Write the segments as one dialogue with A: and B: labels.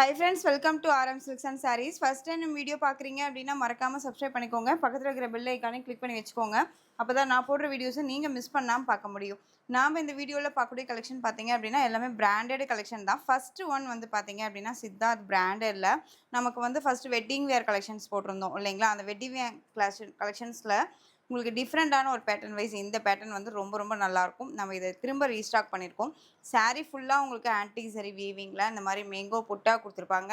A: Hi friends, welcome to RM Silks and Sarees. First time இந்த video பார்க்குறீங்க அப்படின்னா மறக்காம சப்ஸ்கிரைப் பண்ணிக்கோங்க. பக்கத்துல இருக்கிற பெல் ஐகானை கிளிக் பண்ணி வச்சுக்கோங்க. அப்பதான் நான் போடுற வீடியோஸை நீங்க மிஸ் பண்ணாம பார்க்க முடியும். நாம இந்த வீடியோல பார்க்கக்கூடிய கலெக்ஷன் பார்த்தீங்க அப்படின்னா எல்லாமே பிராண்டட் கலெக்ஷன் தான். ஃபர்ஸ்ட் ஒன் வந்து பார்த்தீங்க அப்படின்னா சித்தார்த் பிராண்டட்ல நமக்கு வந்து ஃபர்ஸ்ட் வெட்டிங் வேர் கலெக்ஷன்ஸ் போட்டிருந்தோம் இல்லைங்களா? அந்த வெட்டிங் வேர் கலெக்ஷன்ஸ்ல உங்களுக்கு டிஃப்ரெண்ட்டான ஒரு பேட்டர்ன் வைஸ் இந்த பேட்டர்ன் வந்து ரொம்ப ரொம்ப நல்லாயிருக்கும். நம்ம இதை திரும்ப ரீஸ்டாக் பண்ணியிருக்கோம். சாரீ ஃபுல்லாக உங்களுக்கு ஆன்டிக் சரி வீவிங்கில் இந்த மாதிரி மேங்கோ புட்டா கொடுத்துருப்பாங்க.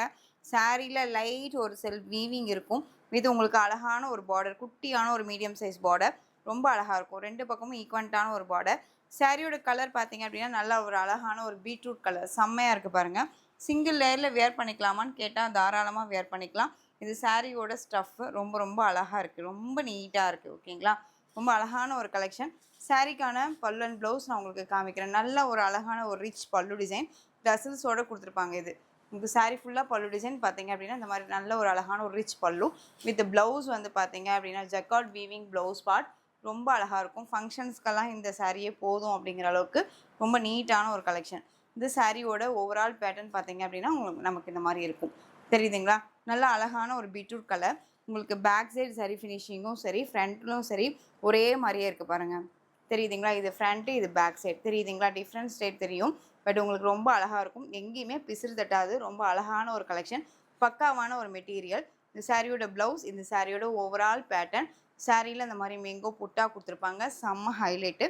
A: சாரியில் லைட் ஒரு செல்ஃப் வீவிங் இருக்கும். இது உங்களுக்கு அழகான ஒரு பார்டர், குட்டியான ஒரு மீடியம் சைஸ் பார்டர், ரொம்ப அழகாக இருக்கும். ரெண்டு பக்கமும் ஈக்குவன்ட்டான ஒரு பார்டர். சாரியோட கலர் பார்த்தீங்க அப்படின்னா நல்லா ஒரு அழகான ஒரு பீட்ரூட் கலர், செம்மையாக இருக்குது பாருங்கள். சிங்கிள் லேயரில் வேர் பண்ணிக்கலாமான்னு கேட்டால் தாராளமாக வேர் பண்ணிக்கலாம். இது சாரியோட ஸ்டஃப்பு ரொம்ப ரொம்ப அழகாக இருக்குது, ரொம்ப நீட்டாக இருக்குது. ஓகேங்களா? ரொம்ப அழகான ஒரு கலெக்ஷன். சாரிக்கான பல்லு அண்ட் ப்ளவுஸ் நான் உங்களுக்கு காமிக்கிறேன். நல்ல ஒரு அழகான ஒரு ரிச் பல்லு டிசைன் டசல்ஸோடு கொடுத்துருப்பாங்க. இது உங்களுக்கு சாரீ ஃபுல்லாக பல்லு டிசைன் பார்த்தீங்க அப்படின்னா இந்த மாதிரி நல்ல ஒரு அழகான ஒரு ரிச் பல்லு வித் ப்ளவுஸ் வந்து பார்த்தீங்க அப்படின்னா ஜக்கார்ட் வீவிங் ப்ளவுஸ் பார்ட் ரொம்ப அழகாக இருக்கும். ஃபங்க்ஷன்ஸ்க்கெல்லாம் இந்த சாரியே போதும் அப்படிங்கிற அளவுக்கு ரொம்ப நீட்டான ஒரு கலெக்ஷன். இந்த சாரியோட ஓவரால் பேட்டர்ன் பார்த்தீங்க அப்படின்னா உங்களுக்கு நமக்கு இந்த மாதிரி இருக்கும். தெரியுதுங்களா? நல்ல அழகான ஒரு பீட்ரூட் கலர். உங்களுக்கு பேக் சைடு சரி ஃபினிஷிங்கும் சரி ஃப்ரண்ட்லும் சரி ஒரே மாதிரியே இருக்குது பாருங்கள். தெரியுதுங்களா? இது ஃப்ரண்ட்டு, இது பேக் சைடு. தெரியுதுங்களா? டிஃப்ரெண்ட் ஸ்டேட் தெரியும். பட் உங்களுக்கு ரொம்ப அழகாக இருக்கும். எங்கேயுமே பிசிறு தட்டாது. ரொம்ப அழகான ஒரு கலெக்ஷன், பக்காவான ஒரு மெட்டீரியல். இந்த சாரியோட ப்ளவுஸ், இந்த சாரியோட ஓவரால் பேட்டர்ன். சாரியில் இந்த மாதிரி மேங்கோ புட்டா கொடுத்துருப்பாங்க, செம்ம ஹைலைட்டு.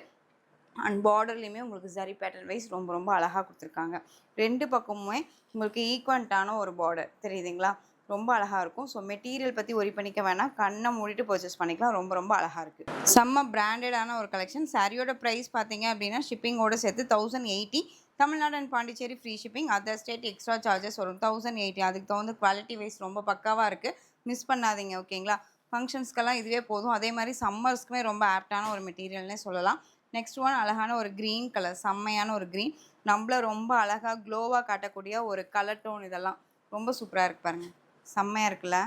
A: அண்ட் பார்டர்லேயுமே உங்களுக்கு சரி பேட்டர்ன் வைஸ் ரொம்ப ரொம்ப அழகாக கொடுத்துருக்காங்க. ரெண்டு பக்கமுமே உங்களுக்கு ஈக்குவன்ட்டான ஒரு பார்டர். தெரியுதுங்களா? ரொம்ப அழகாக இருக்கும். ஸோ மெட்டீரியல் பற்றி ஒரி பண்ணிக்க வேணாம், கண்ணை மூடிட்டு பர்ச்சேஸ் பண்ணிக்கலாம். ரொம்ப ரொம்ப அழகாக இருக்குது. செம்ம பிராண்டடான ஒரு கலெக்ஷன். சாரியோட ப்ரைஸ் பார்த்தீங்க அப்படின்னா ஷிப்பிங்கோட சேர்த்து 1080. Tamil Nadu and Pondicherry free shipping. Other state extra charges வரும் 1080. அதுக்கு தகுந்த குவாலிட்டி வைஸ் ரொம்ப பக்காவாக இருக்குது, மிஸ் பண்ணாதீங்க. ஓகேங்களா? ஃபங்க்ஷன்ஸ்க்கெல்லாம் இதுவே போதும். அதே மாதிரி சம்மர்ஸ்க்குமே ரொம்ப ஆப்டான ஒரு மெட்டீரியல்னே சொல்லலாம். நெக்ஸ்ட் ஒன் அழகான ஒரு க்ரீன் கலர், செம்மையான ஒரு க்ரீன், நம்மள ரொம்ப அழகாக க்ளோவாக காட்டக்கூடிய ஒரு கலர் டோன். இதெல்லாம் ரொம்ப சூப்பராக இருக்குது பாருங்கள், செம்மையாக இருக்குல்ல?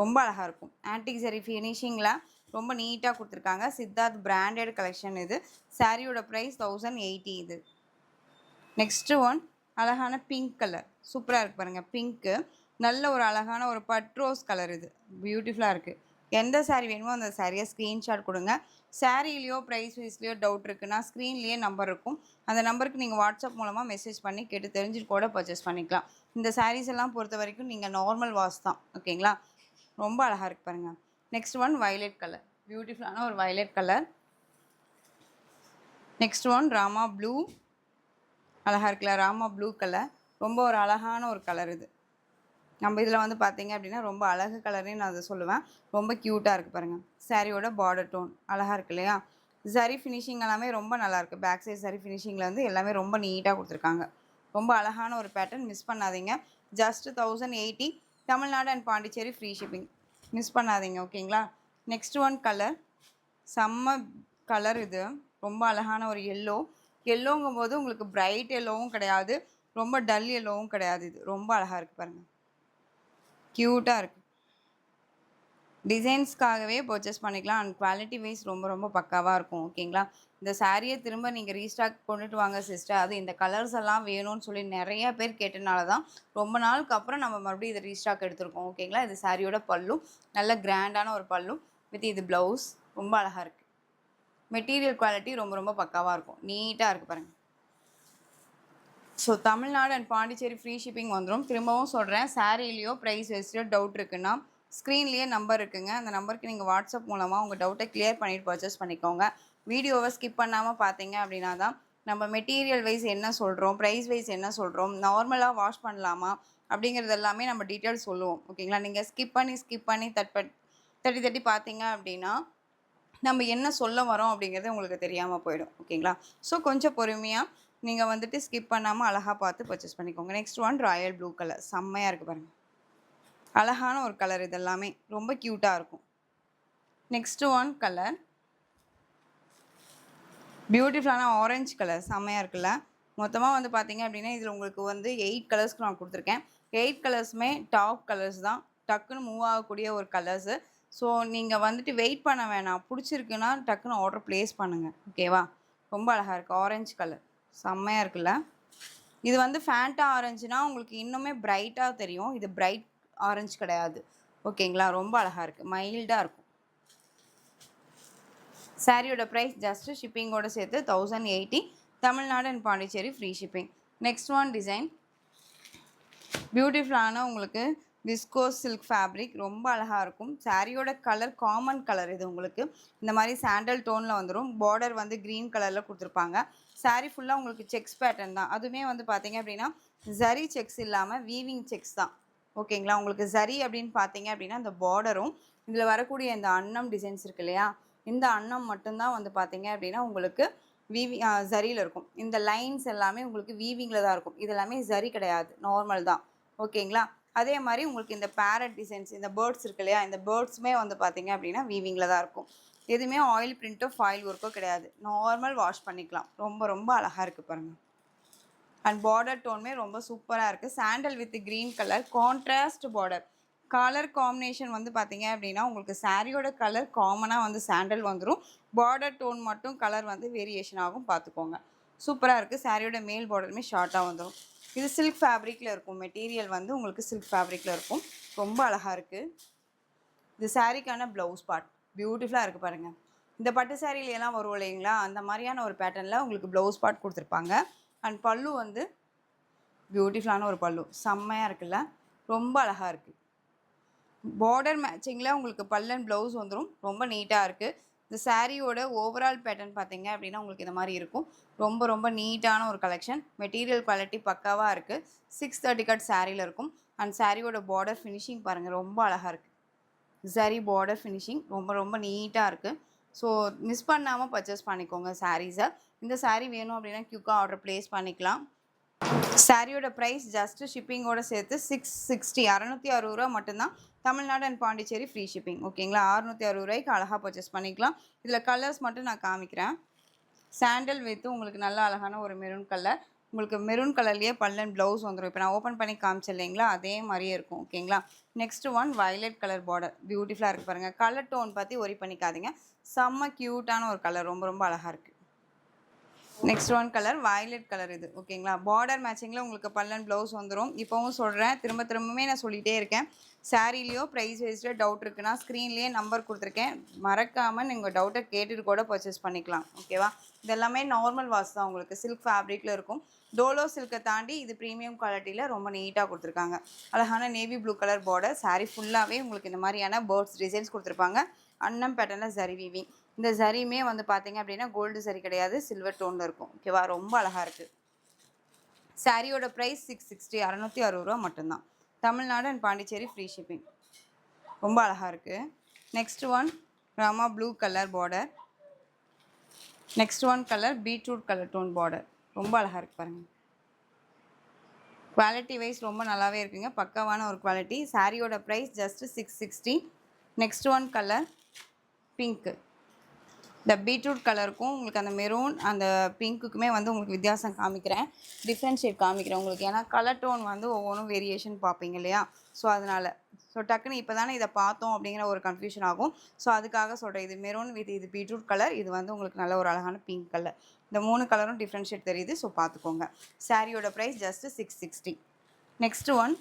A: ரொம்ப அழகாக இருக்கும். ஆன்டிக் சரி ஃபினிஷிங்கில் ரொம்ப நீட்டாக கொடுத்துருக்காங்க. சித்தார்த் பிராண்டட் கலெக்ஷன் இது. சாரியோட ப்ரைஸ் 1080. இது நெக்ஸ்ட்டு ஒன் அழகான பிங்க் கலர், சூப்பராக இருக்குது பாருங்கள். பிங்க்கு நல்ல ஒரு அழகான ஒரு பட்ரோஸ் கலர். இது பியூட்டிஃபுல்லாக இருக்குது. எந்த சாரீ வேணுமோ அந்த சாரியை ஸ்க்ரீன்ஷாட் கொடுங்க. சாரீலையோ ப்ரைஸ் வைஸ்லையோ டவுட் இருக்குன்னா ஸ்க்ரீன்லேயே நம்பர் இருக்கும். அந்த நம்பருக்கு நீங்கள் வாட்ஸ்அப் மூலமாக மெசேஜ் பண்ணி கேட்டு தெரிஞ்சுட்டு கூட பர்ச்சேஸ் பண்ணிக்கலாம். இந்த சாரீஸ் எல்லாம் பொறுத்த வரைக்கும் நீங்கள் நார்மல் வாஷ் தான். ஓகேங்களா? ரொம்ப அழகாக இருக்குது பாருங்கள். நெக்ஸ்ட் ஒன் வயலட் கலர், பியூட்டிஃபுல்லான ஒரு violet colour. Next one Rama blue, அழகாக இருக்குல்ல? ராமா ப்ளூ கலர் ரொம்ப ஒரு அழகான ஒரு கலர். இது நம்ம இதில் வந்து பார்த்தீங்க அப்படின்னா ரொம்ப அழகு கலர்னே நான் அதை சொல்லுவேன். ரொம்ப க்யூட்டாக இருக்குது பாருங்கள். சாரியோட பார்டர் டோன் அழகாக இருக்கு இல்லையா? சரி ஃபினிஷிங் எல்லாமே ரொம்ப நல்லாயிருக்கு. பேக் சைட் சரி ஃபினிஷிங்கில் வந்து எல்லாமே ரொம்ப நீட்டாக கொடுத்துருக்காங்க. ரொம்ப அழகான ஒரு பேட்டர்ன், மிஸ் பண்ணாதீங்க. Just 1080. Tamil Nadu and Pondicherry free shipping, miss பண்ணாதீங்க. ஓகேங்களா? நெக்ஸ்ட் ஒன் கலர், செம்ம கலர். இது ரொம்ப அழகான ஒரு எல்லோ. எல்லோங்கும் போது உங்களுக்கு பிரைட் எல்லோவும் கிடையாது, ரொம்ப டல் எல்லோவும் கிடையாது. இது ரொம்ப அழகாக இருக்குது பாருங்கள், க்யூட்டாக இருக்குது. டிசைன்ஸ்க்காகவே பர்ச்சேஸ் பண்ணிக்கலாம். அண்ட் குவாலிட்டி வைஸ் ரொம்ப ரொம்ப பக்காவாக இருக்கும். ஓகேங்களா? இந்த சாரியை திரும்ப நீங்கள் ரீஸ்டாக் கொண்டுட்டு வாங்க சிஸ்டர், அது இந்த கலர்ஸ் எல்லாம் வேணும்னு சொல்லி நிறைய பேர் கேட்டனால தான் ரொம்ப நாளுக்கு அப்புறம் நம்ம மறுபடியும் இதை ரீஸ்டாக் எடுத்திருக்கோம். ஓகேங்களா? இது சாரியோட பல்லு, நல்ல கிராண்டான ஒரு பல்லு வித் இது ப்ளவுஸ், ரொம்ப அழகாக இருக்குது. மெட்டீரியல் குவாலிட்டி ரொம்ப ரொம்ப பக்காவாக இருக்கும், நீட்டாக இருக்குது பாருங்கள். So Tamil Nadu and Pondicherry free shipping வந்துடும். திரும்பவும் சொல்கிறேன், சாரீலையோ ப்ரைஸ் வைஸ்லையோ டவுட் இருக்குன்னா ஸ்க்ரீன்லேயே நம்பர் இருக்குங்க. அந்த நம்பருக்கு நீங்கள் வாட்ஸ்அப் மூலமாக உங்கள் டவுட்டை கிளியர் பண்ணிவிட்டு பர்ச்சேஸ் பண்ணிக்கோங்க. வீடியோவை ஸ்கிப் பண்ணாமல் பார்த்தீங்க அப்படின்னா தான் நம்ம மெட்டீரியல் வைஸ் என்ன சொல்கிறோம், ப்ரைஸ் வைஸ் என்ன சொல்கிறோம், நார்மலாக வாஷ் பண்ணலாமா அப்படிங்கிறது எல்லாமே நம்ம டீட்டெயில்ஸ் சொல்லுவோம். ஓகேங்களா? நீங்கள் ஸ்கிப் பண்ணி தட்டி தட்டி பார்த்தீங்க அப்படின்னா நம்ம என்ன சொல்ல வரோம் அப்படிங்கிறது உங்களுக்கு தெரியாமல் போயிடும். ஓகேங்களா? ஸோ கொஞ்சம் பொறுமையாக நீங்கள் வந்துட்டு ஸ்கிப் பண்ணாமல் அழகாக பார்த்து பர்ச்சேஸ் பண்ணிக்கோங்க. Next one Royal blue colour, செம்மையாக இருக்குது பாருங்கள். அழகான ஒரு கலர், இது எல்லாமே ரொம்ப க்யூட்டாக இருக்கும். நெக்ஸ்ட் ஒன் கலர் பியூட்டிஃபுல்லான ஆரஞ்சு கலர், செம்மையாக இருக்குல்ல? மொத்தமாக வந்து பார்த்தீங்க அப்படின்னா இதில் உங்களுக்கு வந்து 8 கலர்ஸ்க்கு நான் கொடுத்துருக்கேன். 8 கலர்ஸுமே டாப் கலர்ஸ் தான், டக்குன்னு மூவ் ஆகக்கூடிய ஒரு கலர்ஸு. ஸோ நீங்கள் வந்துட்டு வெயிட் பண்ண வேணாம், பிடிச்சிருக்குன்னா டக்குன்னு ஆர்டர் ப்ளேஸ் பண்ணுங்கள். ஓகேவா? ரொம்ப அழகாக இருக்குது. ஆரஞ்சு கலர் செம்மையாக இருக்குல்ல? இது வந்து ஃபேண்டா ஆரஞ்சுனா உங்களுக்கு இன்னுமே பிரைட்டாக தெரியும். இது பிரைட் ஆரஞ்சு கிடையாது. ஓகேங்களா? ரொம்ப அழகாக இருக்குது. மைல்டாக இருக்கும். சாரியோட ப்ரைஸ் ஜஸ்ட்டு ஷிப்பிங்கோட சேர்த்து 1080 Tamil Nadu and Pondicherry free shipping. Next one design பியூட்டிஃபுல்லான உங்களுக்கு விஸ்கோஸ் சில்க் ஃபேப்ரிக் ரொம்ப அழகாக இருக்கும். சாரியோட கலர் காமன் கலர் இது உங்களுக்கு இந்த மாதிரி சாண்டல் டோனில் வந்துடும். பார்டர் வந்து க்ரீன் கலரில் கொடுத்துருப்பாங்க. சாரீ ஃபுல்லாக உங்களுக்கு செக்ஸ் பேட்டர்ன் தான். அதுவுமே வந்து பார்த்தீங்க அப்படின்னா ஜரி செக்ஸ் இல்லாமல் வீவிங் செக்ஸ் தான். ஓகேங்களா? உங்களுக்கு ஜரி அப்படின்னு பார்த்தீங்க அப்படின்னா இந்த பார்டரும் இதில் வரக்கூடிய இந்த அன்னம் டிசைன்ஸ் இருக்கு இல்லையா, இந்த அன்னம் மட்டும்தான் வந்து பார்த்தீங்க அப்படின்னா உங்களுக்கு ஜரியில் இருக்கும். இந்த லைன்ஸ் எல்லாமே உங்களுக்கு வீவிங்கில் தான் இருக்கும். இது எல்லாமே ஜரி கிடையாது, நார்மல் தான். ஓகேங்களா? அதே மாதிரி உங்களுக்கு இந்த பேரட் டிசைன்ஸ், இந்த பேர்ட்ஸ் இருக்கு இல்லையா, இந்த பேர்ட்ஸுமே வந்து பார்த்தீங்க அப்படின்னா வீவிங்கில் தான் இருக்கும். எதுவுமே ஆயில் பிரிண்ட்டோ ஃபாயில் ஒர்க்கோ கிடையாது. நார்மல் வாஷ் பண்ணிக்கலாம். ரொம்ப ரொம்ப அழகாக இருக்குது பாருங்கள். அண்ட் பார்டர் டோனுமே ரொம்ப சூப்பராக இருக்குது. Sandal with green colour contrast border. Colour combination வந்து பார்த்தீங்க அப்படின்னா உங்களுக்கு சாரியோட கலர் காமனாக வந்து சாண்டல் வந்துடும். பார்டர் டோன் மட்டும் கலர் வந்து வேரியேஷன் ஆகும், பார்த்துக்கோங்க. சூப்பராக இருக்குது. சாரியோட மேல் பார்டருமே ஷார்ட்டாக வந்துடும். இது சில்க் ஃபேப்ரிக்கில் இருக்கும். மெட்டீரியல் வந்து உங்களுக்கு சில்க் ஃபேப்ரிக்கில் இருக்கும். ரொம்ப அழகாக இருக்குது. இது சாரிக்கான ப்ளவுஸ் பார்ட் பியூட்டிஃபுல்லாக இருக்குது பாருங்கள். இந்த பட்டு சாரியிலலாம் வரும் இல்லைங்களா, அந்த மாதிரியான ஒரு பேட்டர்னில் உங்களுக்கு ப்ளவுஸ் பார்ட் கொடுத்துருப்பாங்க. அண்ட் பல்லு வந்து பியூட்டிஃபுல்லான ஒரு பல்லு, செம்மையாக இருக்குல்ல, ரொம்ப அழகாக இருக்குது. பார்டர் மேட்சிங்கில் உங்களுக்கு பல்லன் ப்ளவுஸ் வந்துடும். ரொம்ப நீட்டாக இருக்குது. இந்த சாரியோட ஓவரால் பேட்டர்ன் பார்த்தீங்க அப்படின்னா உங்களுக்கு இந்த மாதிரி இருக்கும். ரொம்ப ரொம்ப நீட்டான ஒரு கலெக்ஷன். மெட்டீரியல் குவாலிட்டி பக்காவாக இருக்குது. 630 கட் சாரியில் இருக்கும். அண்ட் சாரியோட பார்டர் ஃபினிஷிங் பாருங்கள், ரொம்ப அழகாக இருக்குது. சரி பார்டர் ஃபினிஷிங் ரொம்ப ரொம்ப நீட்டாக இருக்குது. ஸோ மிஸ் பண்ணாமல் பர்ச்சேஸ் பண்ணிக்கோங்க சாரீஸை. இந்த சாரீ வேணும் அப்படின்னா குயிக்காக ஆர்டர் ப்ளேஸ் பண்ணிக்கலாம். சாரியோட ப்ரைஸ் ஜஸ்ட்டு ஷிப்பிங்கோட சேர்த்து 660 660 ரூபா மட்டும்தான். Tamil Nadu and Pondicherry free shipping. ஓகேங்களா? 660 ரூபாய்க்கு அழகாக பர்ச்சேஸ் பண்ணிக்கலாம். இதில் கலர்ஸ் மட்டும் நான் காமிக்கிறேன். சாண்டல் வித்து உங்களுக்கு நல்ல அழகான ஒரு மெரூன் கலர். உங்களுக்கு மெரூன் கலர்லேயே பல்லன் ப்ளவுஸ் வந்துடும். இப்போ நான் ஓப்பன் பண்ணி காமிச்சேன் இல்லைங்களா, அதே மாதிரியே இருக்கும். ஓகேங்களா? Next one violet colour border பியூட்டிஃபுல்லாக இருக்குது பாருங்கள். கலர் டோன் பற்றி ஒரி பண்ணிக்காதீங்க. செம்ம க்யூட்டான ஒரு கலர், ரொம்ப ரொம்ப அழகாக இருக்குது. Next one colour violet colour இது. ஓகேங்களா? பார்டர் மேட்சிங்கில் உங்களுக்கு பல்லன் ப்ளவுஸ் வந்துடும். இப்போவும் சொல்கிறேன், திரும்பவுமே நான் சொல்லிகிட்டே இருக்கேன். சாரீலேயோ ப்ரைஸ் வைஸில் டவுட் இருக்குன்னா ஸ்க்ரீன்லேயே நம்பர் கொடுத்துருக்கேன். மறக்காமல் நீங்கள் டவுட்டை கேட்டுட்டு கூட பர்ச்சேஸ் பண்ணிக்கலாம். ஓகேவா? இதெல்லாமே நார்மல் வாஷ் தான். உங்களுக்கு சில்க் ஃபேப்ரிக்கில் இருக்கும். டோலோ சில்கை தாண்டி இது ப்ரீமியம் குவாலிட்டியில் ரொம்ப நீட்டாக கொடுத்துருக்காங்க. அழகான navy blue colour border. Sari ஃபுல்லாகவே உங்களுக்கு இந்த மாதிரியான பேர்ட்ஸ் டிசைன்ஸ் கொடுத்துருப்பாங்க. அன்னம் பேட்டர்னில் ஜரி வீவிங். இந்த ஜரியுமே வந்து பார்த்தீங்க அப்படின்னா கோல்டு சரி கிடையாது, சில்வர் டோனில் இருக்கும். ஓகேவா? ரொம்ப அழகாக இருக்குது. சாரியோட ப்ரைஸ் 660 660 ரூபா மட்டும்தான். Tamil Nadu and Pondicherry free shipping. ரொம்ப அழகாக இருக்குது. Next one Rama blue colour border. Next one colour beetroot colour tone border. ரொம்ப அழகாக இருக்குது பாருங்கள். குவாலிட்டி வைஸ் ரொம்ப நல்லாவே இருக்குங்க. பக்காவான ஒரு குவாலிட்டி. சாரியோட price just 660. Next one colour pink. இந்த பீட்ரூட் கலருக்கும் உங்களுக்கு அந்த மெரூன் அந்த பிங்க்குக்குமே வந்து உங்களுக்கு வித்தியாசம் காமிக்கிறேன், டிஃப்ரென்ஷியேட் காமிக்கிறேன் உங்களுக்கு. ஏன்னா கலர் டோன் வந்து ஒவ்வொன்றும் வேரியேஷன் பார்ப்பீங்க இல்லையா, ஸோ அதனால். ஸோ டக்குன்னு இப்போ தானே இதை பார்த்தோம் அப்படிங்கிற ஒரு கன்ஃபியூஷன் ஆகும். ஸோ அதுக்காக சொல்கிறேன். இது மெரூன் வித் இது பீட்ரூட் கலர், இது வந்து உங்களுக்கு நல்ல ஒரு அழகான பிங்க் கலர். இந்த 3 கலரும் டிஃப்ரென்ஷியேட் தெரியுது. ஸோ பார்த்துக்கோங்க. சாரியோட price just 660. Next one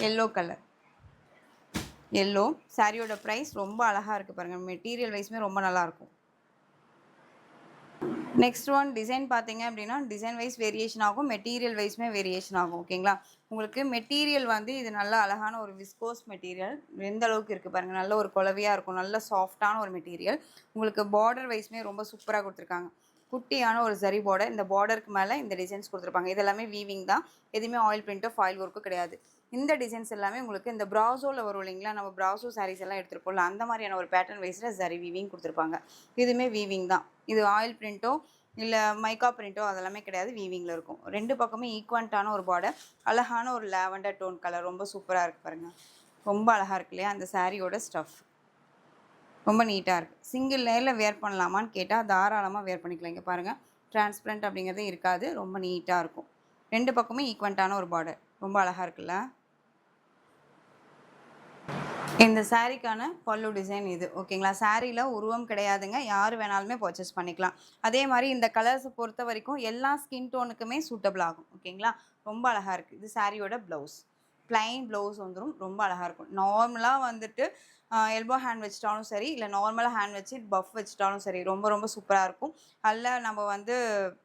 A: yellow colour. Yellow சாரியோட ப்ரைஸ் ரொம்ப அழகாக இருக்குது பாருங்கள். மெட்டீரியல் வைஸுமே ரொம்ப நல்லாயிருக்கும். நெக்ஸ்ட் ஒன் டிசைன் பார்த்தீங்க அப்படின்னா டிசைன் வைஸ் வேரியேஷன் ஆகும், மெட்டீரியல் வைஸுமே வேரியேஷன் ஆகும். ஓகேங்களா? உங்களுக்கு மெட்டீரியல் வந்து இது நல்ல அழகான ஒரு விஸ்கோஸ் மெட்டீரியல். எந்த அளவுக்கு இருக்குது பாருங்கள். நல்ல ஒரு குலவையாக இருக்கும், நல்ல சாஃப்டான ஒரு மெட்டீரியல். உங்களுக்கு பார்டர் வைஸுமே ரொம்ப சூப்பராக கொடுத்துருக்காங்க. குட்டியான ஒரு ஜரி பார்டர். இந்த பார்டருக்கு மேலே இந்த டிசைன்ஸ் கொடுத்துருப்பாங்க. இது எல்லாமே வீவிங் தான். எதுவுமே ஆயில் பிரிண்ட்டோ ஃபாயில் ஒர்க்கோ கிடையாது. இந்த டிசைன்ஸ் எல்லாமே உங்களுக்கு இந்த ப்ராசோவில் வரும் இல்லைங்களா, நம்ம ப்ராசோ சாரீஸ் எல்லாம் எடுத்துருப்போம்ல, அந்த மாதிரியான ஒரு பேட்டர்ன் வைஸில் ஜரி வீவிங் கொடுத்துருப்பாங்க. இதுவுமே வீவிங் தான். இது ஆயில் பிரிண்ட்டோ இல்லை மைக்கா பிரிண்ட்டோ அதெல்லாமே கிடையாது, வீவிங்கில் இருக்கும். 2 பக்கமே ஈக்குவன்ட்டான ஒரு பார்டர். அழகான ஒரு லாவெண்டர் டோன் கலர், ரொம்ப சூப்பராக இருக்குது பாருங்கள். ரொம்ப அழகாக இருக்கு இல்லையா அந்த சாரியோட ஸ்டஃப். ரொம்ப நீட்டாக இருக்குது. சிங்கிள் லேயரில் வேர் பண்ணலாமான்னு கேட்டால் தாராளமாக வேர் பண்ணிக்கலாம். இங்கே பாருங்கள், டிரான்ஸ்பரண்ட் அப்படிங்கிறதே இருக்காது. ரொம்ப நீட்டாக இருக்கும். 2 பக்கமே ஈக்குவன்ட்டான ஒரு பார்டர். ரொம்ப அழகாக இருக்குல்ல. இந்த சாரீக்கான பல்லு டிசைன் இது ஓகேங்களா. சாரீல உருவம் கிடையாதுங்க, யார் வேணாலுமே பர்ச்சேஸ் பண்ணிக்கலாம். அதே மாதிரி இந்த கலர்ஸை பொறுத்த வரைக்கும் எல்லா ஸ்கின் டோனுக்குமே சூட்டபிள் ஆகும் ஓகேங்களா. ரொம்ப அழகாக இருக்குது. இது சாரியோட ப்ளவுஸ், பிளைன் ப்ளவுஸ் வந்துடும். ரொம்ப அழகாக இருக்கும். நார்மலாக வந்துட்டு எல்போ ஹேண்ட் வச்சுட்டாலும் சரி, இல்லை நார்மலாக ஹேண்ட் வச்சு பஃப் வச்சுட்டாலும் சரி, ரொம்ப ரொம்ப சூப்பராக இருக்கும். அதில் நம்ம வந்து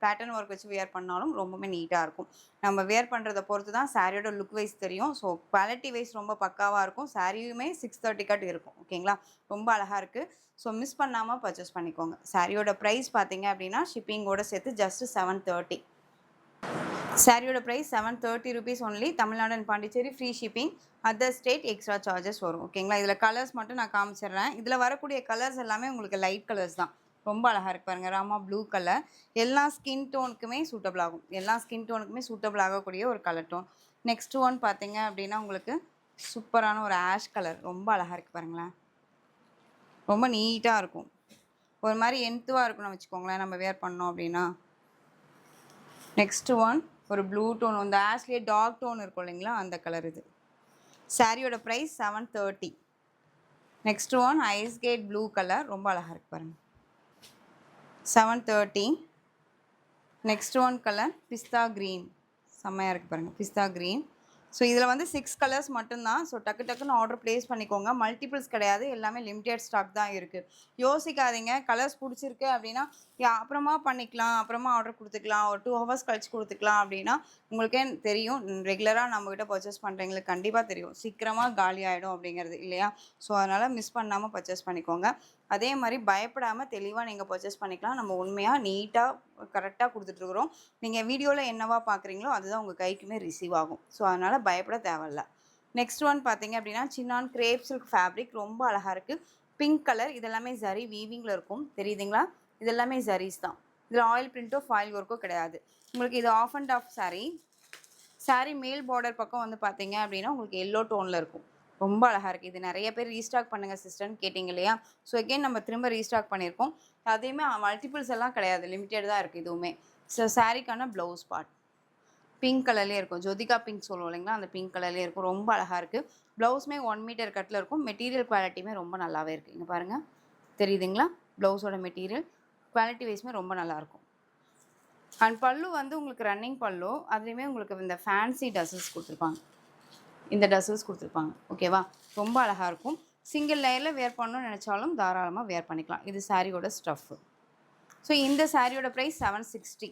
A: பேட்டர்ன் ஒர்க் வச்சு வியர் பண்ணாலும் ரொம்பவே நீட்டாக இருக்கும். நம்ம வியர் பண்ணுறதை பொறுத்து தான் சாரியோட லுக் வைஸ் தெரியும். ஸோ குவாலிட்டி வைஸ் ரொம்ப பக்காவாக இருக்கும். சாரியுமே 630 கட் இருக்கும் ஓகேங்களா. ரொம்ப அழகாக இருக்குது. ஸோ மிஸ் பண்ணாமல் பர்ச்சேஸ் பண்ணிக்கோங்க. சாரியோட ப்ரைஸ் பார்த்தீங்க அப்படின்னா ஷிப்பிங்கோட சேர்த்து ஜஸ்ட் 730. சாரியோட price 730 rupees only. Tamil Nadu and Pondicherry free shipping. Other state extra charges வரும் ஓகேங்களா. இதில் கலர்ஸ் மட்டும் நான் காமிச்சிடுறேன். இதில் வரக்கூடிய கலர்ஸ் எல்லாமே உங்களுக்கு லைட் கலர்ஸ் தான். ரொம்ப அழகாக இருக்கு பாருங்கள். ராமா ப்ளூ கலர் எல்லா ஸ்கின் டோனுக்குமே சூட்டபிள் ஆகும். எல்லா ஸ்கின் டோனுக்குமே சூட்டபிள் ஆகக்கூடிய ஒரு கலர் டோன். நெக்ஸ்ட் ஒன் பார்த்தீங்க அப்படின்னா உங்களுக்கு சூப்பரான ஒரு ஆஷ் கலர். ரொம்ப அழகாக இருக்குது பாருங்களேன். ரொம்ப நீட்டாக இருக்கும். ஒரு மாதிரி என்த்துவாக இருக்குன்னு வச்சுக்கோங்களேன் நம்ம வேர் பண்ணோம் அப்படின்னா. நெக்ஸ்ட் ஒன் ஒரு ப்ளூ டோன், அந்த ஆஷ்லேயே டார்க் டோன் இருக்கும் இல்லைங்களா, அந்த கலர் இது. சாரியோட price 730. Next one ice gate blue colour. ரொம்ப அழகாக இருக்கு பாருங்கள். 730. Next one colour pista green. செம்மையாக இருக்குது பாருங்கள், பிஸ்தா க்ரீன். ஸோ இதில் வந்து 6 கலர்ஸ் மட்டும்தான். ஸோ டக்குன்னு ஆர்டர் ப்ளேஸ் பண்ணிக்கோங்க. மல்டிபிள்ஸ் கிடையாது, எல்லாமே லிமிடெட் ஸ்டாக் தான் இருக்குது. யோசிக்காதீங்க. கலர்ஸ் பிடிச்சிருக்கு அப்படின்னா அப்புறமா பண்ணிக்கலாம், அப்புறமா ஆர்டர் கொடுத்துக்கலாம், ஒரு 2 ஹவர்ஸ் கழிச்சு கொடுத்துக்கலாம் அப்படின்னா உங்களுக்கே தெரியும். ரெகுலராக நம்மக்கிட்ட பர்ச்சேஸ் பண்ணுறவங்களுக்கு கண்டிப்பாக தெரியும் சீக்கிரமாக காலி ஆகிடும் அப்படிங்கிறது இல்லையா. ஸோ அதனால் மிஸ் பண்ணாமல் பர்ச்சேஸ் பண்ணிக்கோங்க. அதே மாதிரி பயப்படாமல் தெளிவாக நீங்கள் பர்ச்சேஸ் பண்ணிக்கலாம். நம்ம உண்மையாக நீட்டாக கரெக்டாக கொடுத்துட்ருக்குறோம். நீங்கள் வீடியோவில் என்னவா பார்க்குறீங்களோ அதுதான் உங்கள் கைக்குமே ரிசீவ் ஆகும். ஸோ அதனால் பயப்பட தேவையில்ல. நெக்ஸ்ட் ஒன் பார்த்தீங்க அப்படின்னா சின்னான் கிரேப் சில்க் ஃபேப்ரிக். ரொம்ப அழகாக இருக்குது. Pink colour. இதெல்லாமே ஜரி வீவிங்கில் இருக்கும், தெரியுதுங்களா. இதெல்லாமே ஜரீஸ் தான். இதில் ஆயில் பிரிண்ட்டோ ஃபாயில் ஒர்க்கோ கிடையாது. உங்களுக்கு இது half and half sari. Sari மேல் பார்டர் பக்கம் வந்து பார்த்தீங்க அப்படின்னா உங்களுக்கு எல்லோ டோனில் இருக்கும். ரொம்ப அழகாக இருக்குது. இது நிறைய பேர் ரீஸ்டாக் பண்ணுங்கள் சிஸ்டர்னு கேட்டிங்க இல்லையா. ஸோ எகெயின் நம்ம திரும்ப ரீஸ்டாக் பண்ணியிருக்கோம். அதையுமே மல்டிபிள்ஸ் எல்லாம் கிடையாது, லிமிட்டட் தான் இருக்குது இதுவுமே. ஸோ சாரீக்கான ப்ளவுஸ் பார்ட் பிங்க் கலர்லேயே இருக்கும். ஜோதிகா பிங்க் சொல்லுவோம் இல்லைங்களா, அந்த பிங்க் கலர்லேயே இருக்கும். ரொம்ப அழகாக இருக்குது. ப்ளவுஸுமே 1 மீட்டர் கட்டில் இருக்கும். மெட்டீரியல் குவாலிட்டியுமே ரொம்ப நல்லாவே இருக்குது. இங்கே பாருங்கள், தெரியுதுங்களா. ப்ளவுஸோட மெட்டீரியல் குவாலிட்டி வைஸுமே ரொம்ப நல்லாயிருக்கும். அண்ட் பல்லு வந்து உங்களுக்கு ரன்னிங் பல்லு. அதுலேயுமே உங்களுக்கு இந்த ஃபேன்சி டசல்ஸ் கொடுத்துருப்பாங்க. இந்த டசல்ஸ் கொடுத்துருப்பாங்க ஓகேவா. ரொம்ப அழகாக இருக்கும். சிங்கிள் லேயரில் வேர் பண்ணணும்னு நினச்சாலும் தாராளமாக வேர் பண்ணிக்கலாம். இது சாரியோட ஸ்டஃப்பு. ஸோ இந்த சாரியோட price 760.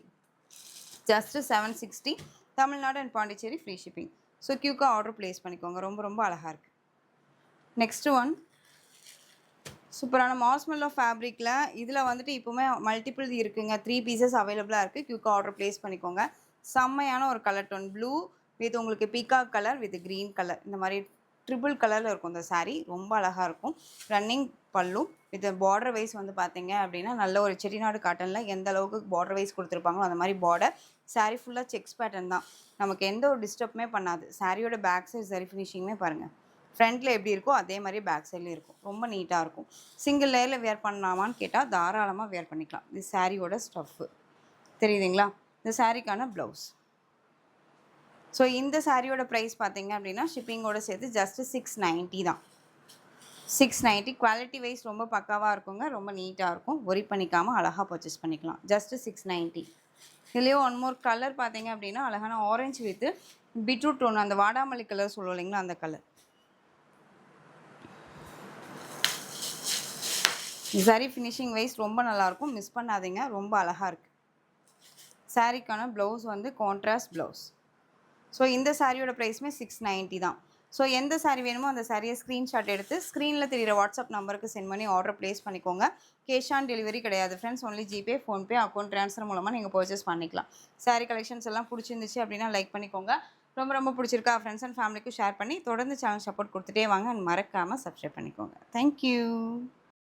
A: Just 760. Tamil Nadu and Pondicherry free shipping. So க்யூக்காக ஆர்டர் ப்ளேஸ் பண்ணிக்கோங்க. ரொம்ப ரொம்ப அழகாக இருக்குது. நெக்ஸ்ட்டு ஒன் சூப்பரான மாஸ்மெல்லோ ஃபேப்ரிக்கில். இதில் வந்துட்டு இப்போவுமே மல்டிபிள் இருக்குங்க. 3 பீசஸ் அவைலபிளாக இருக்குது. க்யூக்காக ஆர்டர் ப்ளேஸ் பண்ணிக்கோங்க. செம்மையான ஒரு கலர் டோன். ப்ளூ வித் உங்களுக்கு peacock colour with green colour. இந்த மாதிரி ட்ரிபிள் கலரில் இருக்கும் இந்த சாரீ. ரொம்ப அழகாக இருக்கும். ரன்னிங் பல்லு வித் பார்டர் வைஸ் வந்து பார்த்தீங்க அப்படின்னா நல்ல ஒரு செட்டிநாடு காட்டனில் எந்த அளவுக்கு பார்டர் வைஸ் கொடுத்துருப்பாங்களோ அந்த மாதிரி பார்டர். சாரீ ஃபுல்லாக செக்ஸ் பேட்டர்ன் தான். நமக்கு எந்த ஒரு டிஸ்டர்புமே பண்ணாது. சாரியோட பேக் சைட் சரி ஃபினிஷிங்குமே பாருங்கள். ஃப்ரண்ட்டில் எப்படி இருக்கோ அதே மாதிரி பேக் சைட்லேயும் இருக்கும். ரொம்ப நீட்டாக இருக்கும். சிங்கிள் லேயரில் வேர் பண்ணலாமான்னு கேட்டால் தாராளமாக வேர் பண்ணிக்கலாம். இது சாரியோட ஸ்டஃப்பு, தெரியுதுங்களா. இந்த சாரிக்கான ப்ளவுஸ். ஸோ இந்த சாரியோட ப்ரைஸ் பார்த்தீங்க அப்படின்னா ஷிப்பிங்கோட சேர்த்து ஜஸ்ட்டு 690 தான். 690. குவாலிட்டி வைஸ் ரொம்ப பக்காவாக இருக்குங்க. ரொம்ப நீட்டாக இருக்கும். ஒரி பண்ணிக்காமல் அழகாக பர்ச்சேஸ் பண்ணிக்கலாம். ஜஸ்ட்டு 690. இதுலேயே ஒன் மோர் கலர் பார்த்தீங்க அப்படின்னா அழகான ஆரஞ்சு வித்து பீட்ரூட் டோன், அந்த வாடாமல்லி கலர் சொல்லுவோம் இல்லைங்களா, அந்த கலர். சரி ஃபினிஷிங் வைஸ் ரொம்ப நல்லாயிருக்கும். மிஸ் பண்ணாதீங்க. ரொம்ப அழகாக இருக்குது. சாரிக்கான ப்ளவுஸ் வந்து கான்ட்ராஸ்ட் ப்ளவுஸ். ஸோ இந்த சாரியோட ப்ரைஸுமே 690 தான். ஸோ எந்த சாரீ வேணுமோ அந்த சாரியை ஸ்க்ரீன்ஷாட் எடுத்து ஸ்க்ரீனில் தெரிகிற வாட்ஸ்அப் நம்பருக்கு சென்ட் பண்ணி ஆர்டர் ப்ளேஸ் பண்ணிக்கோங்க. கேஷ் ஆன் டெலிவரி கிடையாது friends. Only GPay, PhonePe, account transfer மூலமாக நீங்கள் பர்ச்சேஸ் பண்ணிக்கலாம். சாரீ கலெக்ஷன்ஸ் எல்லாம் பிடிச்சிருந்துச்சு அப்படின்னா லைக் பண்ணிக்கோங்க. ரொம்ப ரொம்ப பிடிச்சிருக்கா ஃப்ரெண்ட்ஸ் அண்ட் ஃபேமிலிக்கும் ஷேர் பண்ணி தொடர்ந்து சேனல் சப்போர்ட் கொடுத்துட்டே வாங்க. அண்ட் மறக்காமல் சப்ஸ்கிரைப் பண்ணிக்கோங்க. தேங்க்யூ.